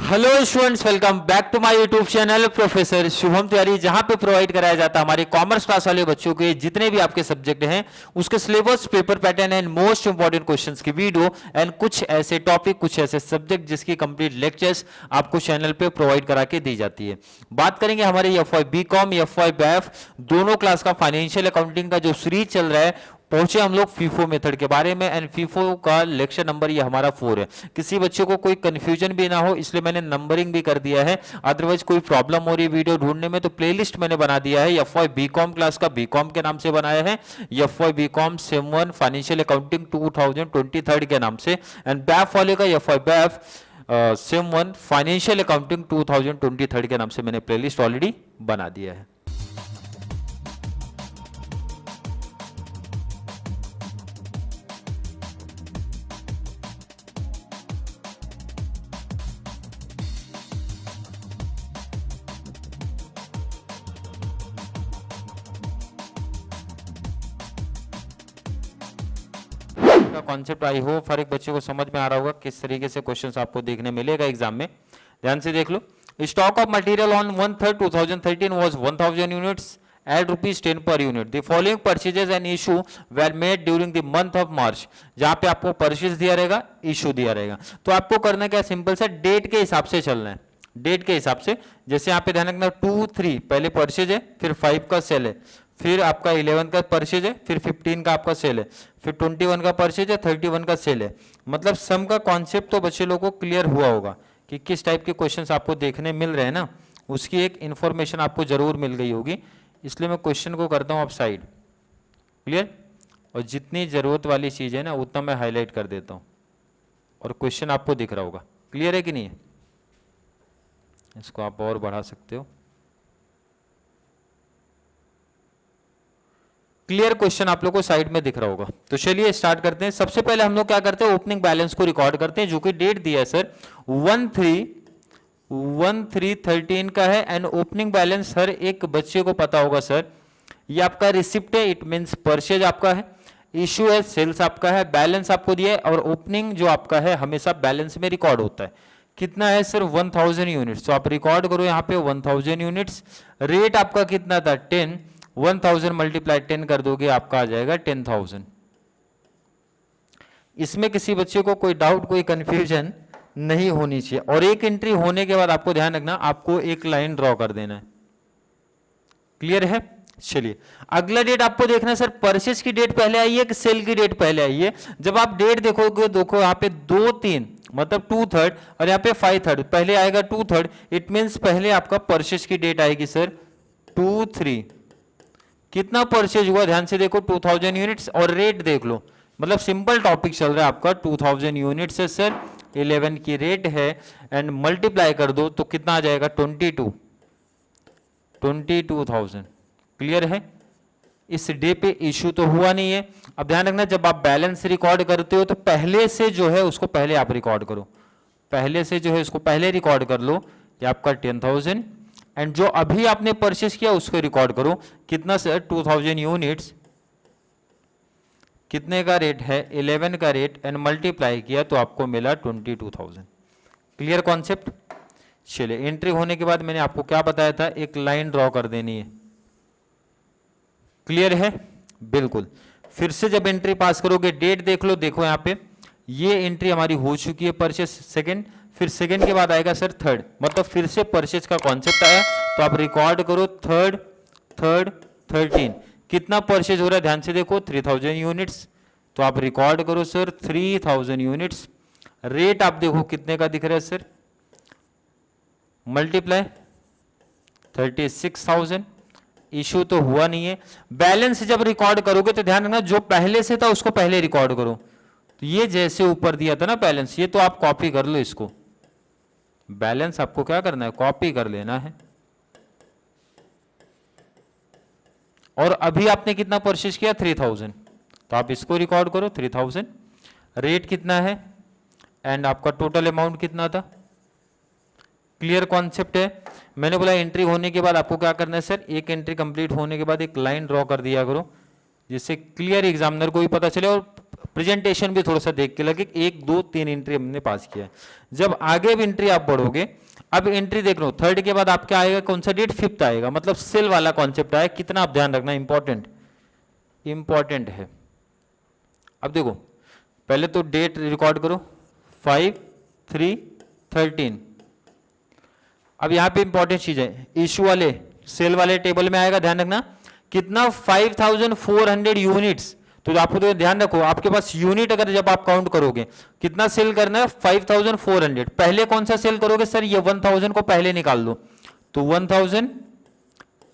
Hello students, welcome back to my YouTube channel professor Shubham Tiwari, जहां पे provide कराया जाता है हमारे कॉमर्स क्लास वाले बच्चों के जितने भी आपके सब्जेक्ट हैं उसके syllabus, paper pattern and most important questions की वीडियो एंड कुछ ऐसे टॉपिक, कुछ ऐसे सब्जेक्ट जिसकी कंप्लीट लेक्चर्स आपको चैनल पे प्रोवाइड करा के दी जाती है। बात करेंगे हमारे एफवाई बीकॉम, एफवाई बैफ दोनों क्लास का फाइनेंशियल अकाउंटिंग का जो सीरीज चल रहा है, पहुंचे हम लोग फीफो मेथड के बारे में एंड फीफो का लेक्चर नंबर ये हमारा 4 है। किसी बच्चे को कोई कंफ्यूजन भी ना हो इसलिए मैंने नंबरिंग भी कर दिया है, अदरवाइज कोई प्रॉब्लम हो रही वीडियो ढूंढने में तो प्लेलिस्ट मैंने बना दिया है। एफवाई बीकॉम क्लास का बीकॉम के नाम से बनाया है, FY BCom sem 1 financial accounting 2023 के नाम से, एंड बैफ वाले का FY BAF sem 1 financial accounting 2023 के नाम से मैंने प्लेलिस्ट ऑलरेडी बना दिया है। का कॉन्सेप्ट आई होप हर एक बच्चे को समझ में आ रहा होगा किस तरीके से क्वेश्चंस आपको देखने मिलेगा एग्जाम में। ध्यान से देख लो। Stock of material on 1/3/2013 was 1000 units at ₹10 per unit. The following purchases and issue were made during the month of March. जहां पे आपको परचेज दिया रहेगा, इशू दिया रहेगा, तो आपको करना क्या, सिंपल सा डेट के हिसाब से चलना है। डेट के हिसाब से, जैसे यहाँ पे ध्यान रखना 2, 3 पहले परचेज है, फिर 5 का सेल है, फिर आपका 11 का परचेज है, फिर 15 का आपका सेल है, फिर 21 का परचेज है, 31 का सेल है। मतलब सम का कॉन्सेप्ट तो बच्चे लोगों को क्लियर हुआ होगा कि किस टाइप के क्वेश्चंस आपको देखने मिल रहे हैं ना, उसकी एक इंफॉर्मेशन आपको जरूर मिल गई होगी। इसलिए मैं क्वेश्चन को करता हूँ अप साइड, क्लियर, और जितनी जरूरत वाली चीज है ना उतना मैं हाईलाइट कर देता हूँ और क्वेश्चन आपको दिख रहा होगा। क्लियर है कि नहीं है? इसको आप और बढ़ा सकते हो। क्लियर क्वेश्चन आप लोग को साइड में दिख रहा होगा। तो चलिए स्टार्ट करते हैं। सबसे पहले हम लोग क्या करते हैं, ओपनिंग बैलेंस को रिकॉर्ड करते हैं, जो कि डेट दिया है सर 1/3/13 का है। एंड ओपनिंग बैलेंस हर एक बच्चे को पता होगा सर, ये आपका रिसिप्ट है, इट मींस परचेज आपका है, इशू है, सेल्स आपका है, बैलेंस आपको दिया है, और ओपनिंग जो आपका है हमेशा बैलेंस में रिकॉर्ड होता है। कितना है सर 1000 यूनिट्स, तो आप रिकॉर्ड करो यहाँ पे 1000 यूनिट्स। रेट आपका कितना था 10, 1000 मल्टीप्लाई 10 कर दोगे आपका आ जाएगा 10,000। इसमें किसी बच्चे को कोई डाउट, कोई कंफ्यूजन नहीं होनी चाहिए। और एक एंट्री होने के बाद आपको ध्यान रखना, आपको एक लाइन ड्रॉ कर देना है। क्लियर है? चलिए अगला डेट आपको देखना है सर, परचेज की डेट पहले आई है कि सेल की डेट पहले आई है। जब आप डेट देखोगे, देखो यहाँ पे 2, 3 मतलब 2/3 और यहाँ पे 5/3, पहले आएगा 2/3, इट मींस पहले आपका परचेज की डेट आएगी सर 2, 3। कितना परचेज हुआ ध्यान से देखो 2000 यूनिट्स, और रेट देख लो, मतलब सिंपल टॉपिक चल रहा है आपका। 2000 यूनिट्स है सर, 11 की रेट है, एंड मल्टीप्लाई कर दो तो कितना आ जाएगा 22,000। क्लियर है? इस डे पे इशू तो हुआ नहीं है। अब ध्यान रखना, जब आप बैलेंस रिकॉर्ड करते हो तो पहले से जो है उसको पहले आप रिकॉर्ड करो, पहले से जो है उसको पहले रिकॉर्ड कर लो। ये आपका 10,000, एंड जो अभी आपने परचेस किया उसको रिकॉर्ड करो। कितना सर 2000 यूनिट्स, कितने का रेट है 11 का रेट, एंड मल्टीप्लाई किया तो आपको मिला 22,000। Clear concept? चलिए एंट्री होने के बाद मैंने आपको क्या बताया था, एक लाइन ड्रॉ कर देनी है। क्लियर है? बिल्कुल। फिर से जब एंट्री पास करोगे, डेट देख लो, देखो यहाँ पे ये एंट्री हमारी हो चुकी है परचेस सेकंड, फिर सेकंड के बाद आएगा सर थर्ड, मतलब फिर से परचेज का कॉन्सेप्ट आया। तो आप रिकॉर्ड करो 3rd, 13। कितना परचेज हो रहा है ध्यान से देखो 3000 यूनिट्स, तो आप रिकॉर्ड करो सर 3000 यूनिट्स। रेट आप देखो कितने का दिख रहा है सर, मल्टीप्लाई 36,000। इशू तो हुआ नहीं है। बैलेंस जब रिकॉर्ड करोगे तो ध्यान रखना, जो पहले से था उसको पहले रिकॉर्ड करो। तो ये जैसे ऊपर दिया था ना बैलेंस, ये तो आप कॉपी कर लो इसको। बैलेंस आपको क्या करना है, कॉपी कर लेना है। और अभी आपने कितना परचेज किया 3000, तो आप इसको रिकॉर्ड करो 3000। रेट कितना है, एंड आपका टोटल अमाउंट कितना था। क्लियर कॉन्सेप्ट है? मैंने बोला एंट्री होने के बाद आपको क्या करना है सर, एक एंट्री कंप्लीट होने के बाद एक लाइन ड्रॉ कर दिया करो, जिससे क्लियर एग्जामिनर को भी पता चले और प्रेजेंटेशन भी थोड़ा सा देख के लगे, 1 2 3 एंट्री हमने पास किया है। जब आगे भी एंट्री आप बढ़ोगे, अब एंट्री देख लो, थर्ड के बाद आपके आएगा कौन सा डेट, फिफ्थ आएगा, मतलब सेल वाला कॉन्सेप्ट आया। कितना आप ध्यान रखना, इंपॉर्टेंट इंपॉर्टेंट है। अब देखो पहले तो डेट रिकॉर्ड करो, 5/3/13। अब यहां पे इंपॉर्टेंट चीज है, इशू वाले सेल वाले टेबल में आएगा, ध्यान रखना कितना, 5400 यूनिट्स। तो आपको तो ध्यान रखो, आपके पास यूनिट अगर जब आप काउंट करोगे कितना सेल करना है, 5400। पहले कौन सा सेल करोगे सर, ये 1000 को पहले निकाल दो, तो 1000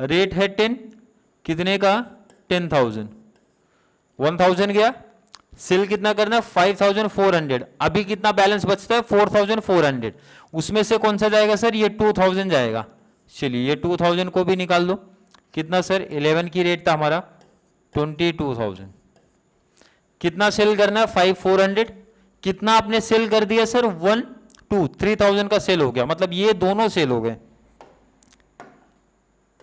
रेट है 10, कितने का, 10,000, 1000 गया, सेल कितना करना है 5400। अभी कितना बैलेंस बचता है 4400, उसमें से कौन सा जाएगा सर, ये 2000 जाएगा। चलिए ये 2000 को भी निकाल दो, कितना सर, 11 की रेट था हमारा, 22,000। कितना सेल करना है 5400, कितना आपने सेल कर दिया सर, 1 2 3000 का सेल हो गया, मतलब ये दोनों सेल हो गए,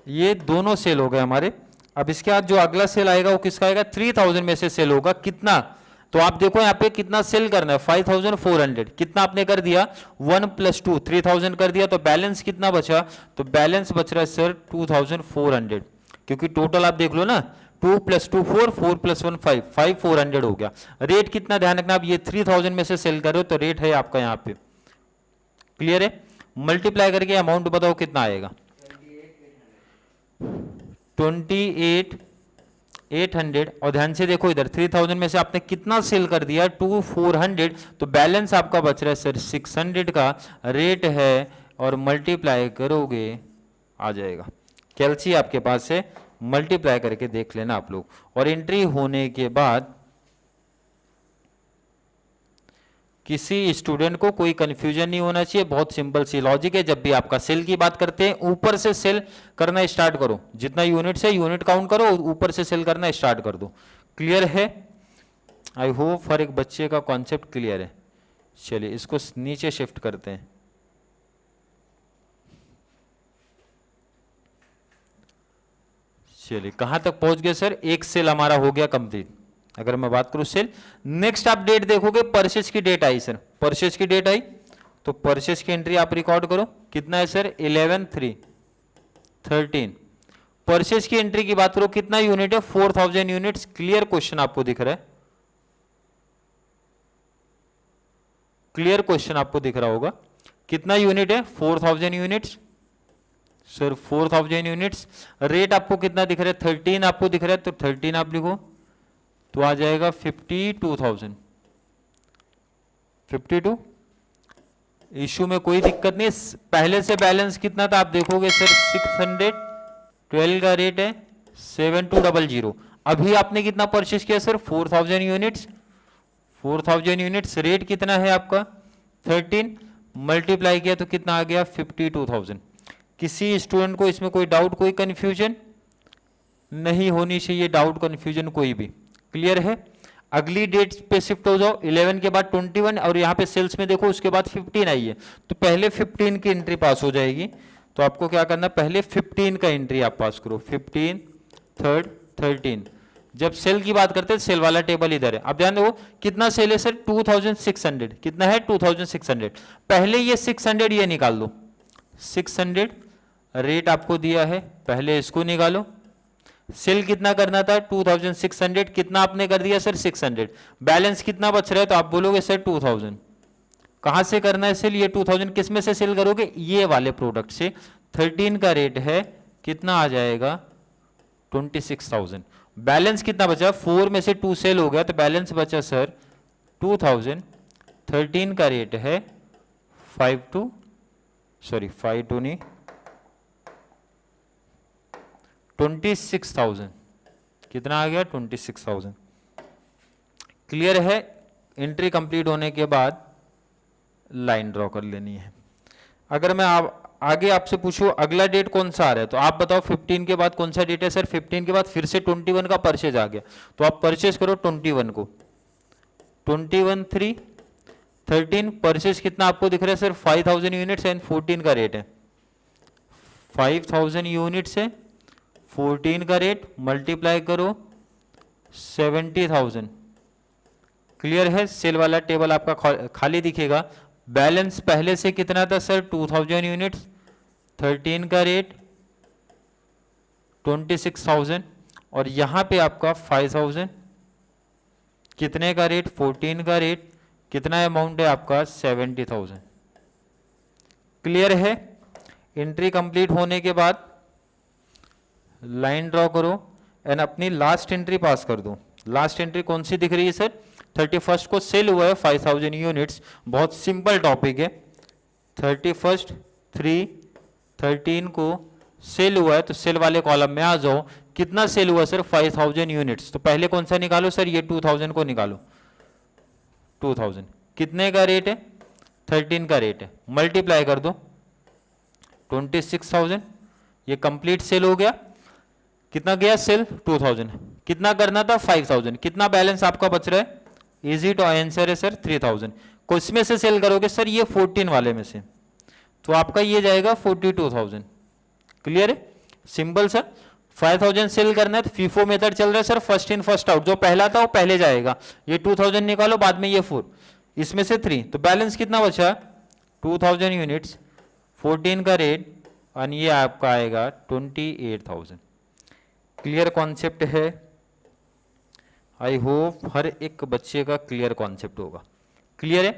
ये दोनों सेल हो गए हमारे। अब इसके बाद जो अगला सेल आएगा वो किसका आएगा, 3000 में से सेल होगा, कितना, तो आप देखो यहाँ पे कितना सेल करना है 5400, कितना आपने कर दिया 1 + 2 3000 कर दिया, तो बैलेंस कितना बचा, तो बैलेंस बच रहा है सर 2400, क्योंकि टोटल आप देख लो ना, 2 + 2 4, 4 + 1 5, 5400 हो गया। रेट कितना ध्यान रखना, आप ये 3000 में से सेल कर रहे हो तो रेट है आपका यहाँ पे, क्लियर है। मल्टीप्लाई करके अमाउंट बताओ कितना आएगा, 28,800। और ध्यान से देखो इधर 3000 में से आपने कितना सेल कर दिया, 2400, तो बैलेंस आपका बच रहा है सर 600 का रेट है, और मल्टीप्लाई करोगे आ जाएगा। कैलसी आपके पास है, मल्टीप्लाई करके देख लेना आप लोग। और एंट्री होने के बाद किसी स्टूडेंट को कोई कंफ्यूजन नहीं होना चाहिए, बहुत सिंपल सी लॉजिक है। जब भी आपका सेल की बात करते हैं, ऊपर से सेल करना स्टार्ट करो, जितना यूनिट से यूनिट काउंट करो, ऊपर से सेल करना स्टार्ट कर दो। क्लियर है, आई होप हर एक बच्चे का कॉन्सेप्ट क्लियर है। चलिए इसको नीचे शिफ्ट करते हैं। चलिए कहां तक पहुंच गए सर, एक सेल हमारा हो गया कंप्लीट। अगर मैं बात करूं सेल, नेक्स्ट आप डेट देखोगे, परचेज की डेट आई सर, परचेज की डेट आई, तो परचेज की एंट्री आप रिकॉर्ड करो, कितना है सर, 11/3/13। परचेज की एंट्री की बात करो, कितना यूनिट है, 4000 यूनिट्स। क्लियर क्वेश्चन आपको दिख रहा है, क्लियर क्वेश्चन आपको दिख रहा होगा, कितना यूनिट है, 4000 यूनिट्स सर, 4000 यूनिट्स। रेट आपको कितना दिख रहा है, 13 आपको दिख रहा है, तो 13 आप लिखो, तो आ जाएगा 52,000, 52। इशू में कोई दिक्कत नहीं, पहले से बैलेंस कितना था आप देखोगे सर, 612 का रेट है, 7200। अभी आपने कितना परचेज किया सर, 4000 यूनिट्स, 4000 यूनिट्स। रेट कितना है आपका 13, मल्टीप्लाई किया तो कितना आ गया 52,000। किसी स्टूडेंट को इसमें कोई डाउट, कोई कंफ्यूजन नहीं होनी चाहिए, डाउट कंफ्यूजन कोई भी, क्लियर है। अगली डेट पे शिफ्ट हो जाओ, 11 के बाद 21, और यहाँ पे सेल्स में देखो उसके बाद 15 आई है, तो पहले 15 की एंट्री पास हो जाएगी। तो आपको क्या करना, पहले 15 का एंट्री आप पास करो, 15 3rd 13। जब सेल की बात करते हैं, सेल वाला टेबल इधर है, अब ध्यान दो कितना सेल है सर, 2600, कितना है 2600। पहले ये 600 ये निकाल दो, 600 रेट आपको दिया है, पहले इसको निकालो। सेल कितना करना था 2600, कितना आपने कर दिया सर 600, बैलेंस कितना बच रहा है, तो आप बोलोगे सर 2000। कहां से करना है सेल, ये 2000 किस में से सेल करोगे, ये वाले प्रोडक्ट से। 13 का रेट है, कितना आ जाएगा 26,000। बैलेंस कितना बचा, 4 में से 2 सेल हो गया, तो बैलेंस बचा सर 2000। 13 का रेट है 52 नहीं 26,000, कितना आ गया 26,000। क्लियर है। एंट्री कंप्लीट होने के बाद लाइन ड्रॉ कर लेनी है। अगर मैं आगे आपसे पूछूं अगला डेट कौन सा आ रहा है, तो आप बताओ 15 के बाद कौन सा डेट है सर, 15 के बाद फिर से 21 का परचेज आ गया, तो आप परचेज करो 21 को, 21/3/13। परचेज कितना आपको दिख रहा है सर, 5000 यूनिट्स एंड 14 का रेट है, 5000 यूनिट्स है, 14 का रेट, मल्टीप्लाई करो 70,000, क्लियर है, सेल वाला टेबल आपका खाली दिखेगा। बैलेंस पहले से कितना था सर, 2000 यूनिट्स, 13 का रेट 26,000, और यहां पे आपका 5,000, कितने का रेट, 14 का रेट, कितना अमाउंट है आपका 70,000। क्लियर है। एंट्री कंप्लीट होने के बाद लाइन ड्रॉ करो एंड अपनी लास्ट एंट्री पास कर दो। लास्ट एंट्री कौन सी दिख रही है सर, 31 को सेल हुआ है 5000 यूनिट्स। बहुत सिंपल टॉपिक है, 31/3/13 को सेल हुआ है, तो सेल वाले कॉलम में आ जाओ। कितना सेल हुआ सर, 5000 यूनिट्स। तो पहले कौन सा निकालो सर, ये 2000 को निकालो। 2000 कितने का रेट है, 13 का रेट है, मल्टीप्लाई कर दो 26,000, ये कंप्लीट सेल हो गया। कितना गया सेल, 2000, कितना करना था 5000, कितना बैलेंस आपका बच रहा है, इजी टू आंसर है सर 3000। किस में से सेल करोगे सर, ये 14 वाले में से, तो आपका ये जाएगा 42,000। क्लियर है, सिंपल सर। 5000 सेल करना है तो फीफो मेथड चल रहा है sir, first in first out, जो पहला था वो पहले जाएगा। ये 2000 निकालो, बाद में ये 4, इसमें से 3, तो बैलेंस कितना बचा, 2000 यूनिट्स, 14 का रेट, और ये आपका आएगा 28,000। क्लियर कॉन्सेप्ट है, आई होप हर एक बच्चे का क्लियर कॉन्सेप्ट होगा। क्लियर है।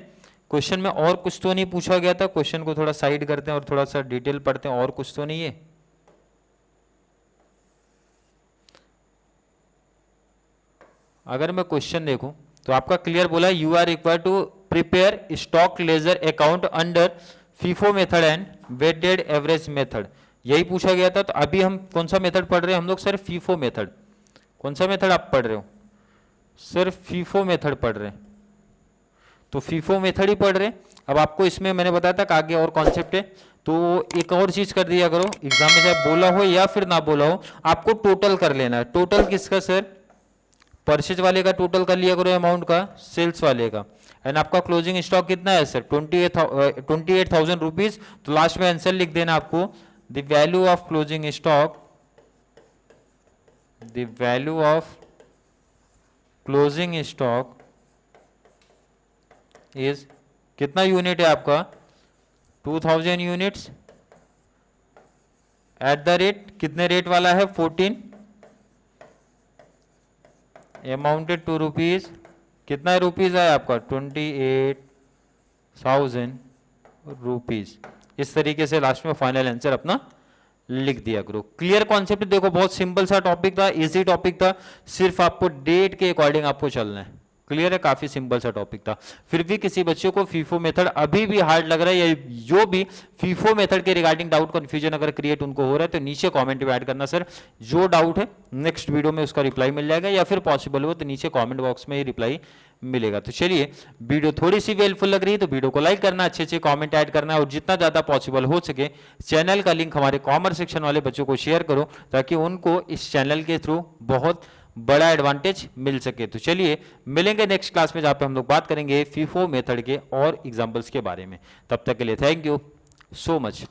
क्वेश्चन में और कुछ तो नहीं पूछा गया था, क्वेश्चन को थोड़ा साइड करते हैं और थोड़ा सा डिटेल पढ़ते हैं, और कुछ तो नहीं है। अगर मैं क्वेश्चन देखूं तो आपका क्लियर बोला, you are required to prepare stock ledger account under FIFO method and weighted average method, यही पूछा गया था। तो अभी हम कौन सा मेथड पढ़ रहे हैं हम लोग सर, फीफो मेथड। कौन सा मेथड आप पढ़ रहे हो सर, फीफो मेथड पढ़ रहे हैं, तो फीफो मेथड ही पढ़ रहे हैं। अब आपको इसमें मैंने बताया था कि आगे और कॉन्सेप्ट है, तो एक और चीज कर दिया करो, एग्जाम में चाहे बोला हो या फिर ना बोला हो, आपको टोटल कर लेना है। टोटल किसका सर, परचेज वाले का टोटल कर लिया करो अमाउंट का, सेल्स वाले का। एंड आपका क्लोजिंग स्टॉक कितना है सर, 28,000 रुपीज। तो लास्ट में आंसर लिख देना आपको, the value of closing stock, the value of closing stock is, कितना यूनिट है आपका, 2000 यूनिट्स, एट द रेट, कितने रेट वाला है 14, अमाउंटेड टू रुपीज, कितना रुपीज है आपका 28,000 रुपीज। इस तरीके से लास्ट में फाइनल आंसर अपना लिख दिया करो। क्लियर कॉन्सेप्ट, देखो बहुत सिंपल सा टॉपिक था, इजी टॉपिक था, सिर्फ आपको डेट के अकॉर्डिंग आपको चलना है। क्लियर है, काफी सिंपल सा टॉपिक था। फिर भी किसी बच्चे को फीफो मेथड अभी भी हार्ड लग रहा है, या जो भी फीफो मेथड के रिगार्डिंग डाउट कंफ्यूजन अगर क्रिएट उनको हो रहा है, तो नीचे कमेंट में ऐड करना सर, जो डाउट है नेक्स्ट वीडियो में उसका रिप्लाई मिल जाएगा, या फिर पॉसिबल हो तो नीचे कमेंट बॉक्स में ही रिप्लाई मिलेगा। तो चलिए, वीडियो थोड़ी सी हेल्पफुल लग रही है तो वीडियो को लाइक करना, अच्छे अच्छे कमेंट ऐड करना, और जितना ज्यादा पॉसिबल हो सके चैनल का लिंक हमारे कॉमर्स सेक्शन वाले बच्चों को शेयर करो, ताकि उनको इस चैनल के थ्रू बहुत बड़ा एडवांटेज मिल सके। तो चलिए मिलेंगे नेक्स्ट क्लास में, जहां पे हम लोग बात करेंगे फीफो मेथड के और एग्जांपल्स के बारे में। तब तक के लिए थैंक यू सो मच।